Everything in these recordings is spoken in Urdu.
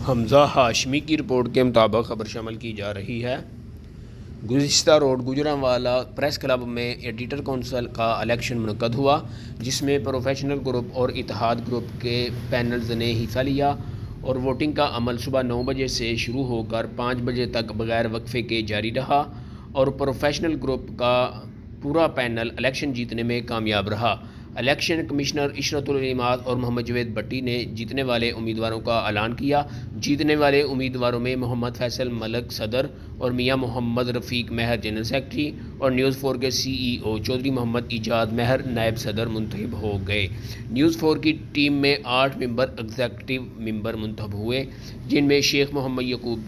حمزہ ہاشمی کی رپورٹ کے مطابق خبر شامل کی جا رہی ہے۔ گزشتہ روز گجرانوالہ پریس کلب میں ایڈیٹر کونسل کا الیکشن منعقد ہوا، جس میں پروفیشنل گروپ اور اتحاد گروپ کے پینلز نے حصہ لیا اور ووٹنگ کا عمل صبح 9 بجے سے شروع ہو کر 5 بجے تک بغیر وقفے کے جاری رہا اور پروفیشنل گروپ کا پورا پینل الیکشن جیتنے میں کامیاب رہا۔ الیکشن کمشنر عشرت العلمات اور محمد جاوید بٹی نے جیتنے والے امیدواروں کا اعلان کیا۔ جیتنے والے امیدواروں میں محمد فیصل ملک صدر اور میاں محمد رفیق مہر جنرل سیکرٹری اور نیوز 4 کے سی ای او چودھری محمد ایجاد مہر نائب صدر منتخب ہو گئے۔ نیوز 4 کی ٹیم میں 8 ممبر ایگزیکٹو ممبر منتخب ہوئے، جن میں شیخ محمد یعقوب،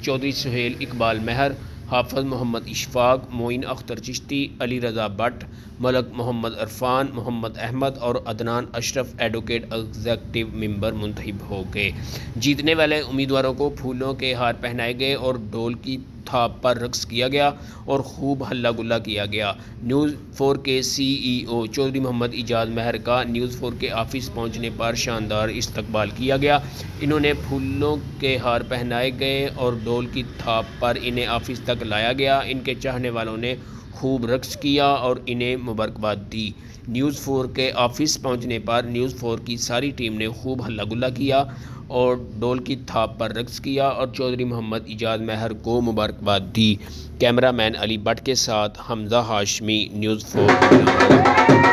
چودھری سہیل اقبال مہر، حافظ محمد اشفاق، معین اختر چشتی، علی رضا بٹ، ملک محمد عرفان، محمد احمد اور عدنان اشرف ایڈوکیٹ ایگزیکٹو ممبر منتخب ہو گئے۔ جیتنے والے امیدواروں کو پھولوں کے ہار پہنائے گئے اور ڈھول کی تھاپ پر رقص کیا گیا اور خوب ہلا گلا کیا گیا۔ نیوز 4 کے سی ای او چودھری محمد ایجاد مہر کا نیوز 4 کے آفس پہنچنے پر شاندار استقبال کیا گیا۔ انہوں نے پھولوں کے ہار پہنائے گئے اور ڈھول کی تھاپ پر انہیں آفس تک لایا گیا۔ ان کے چاہنے والوں نے خوب رقص کیا اور انہیں مبارکباد دی۔ نیوز 4 کے آفس پہنچنے پر نیوز 4 کی ساری ٹیم نے خوب ہلا گلا کیا اور ڈھول کی تھاپ پر رقص کیا اور چودھری محمد ایجاد مہر کو مبارکباد دی۔ کیمرہ مین علی بٹ کے ساتھ حمزہ ہاشمی، نیوز 4۔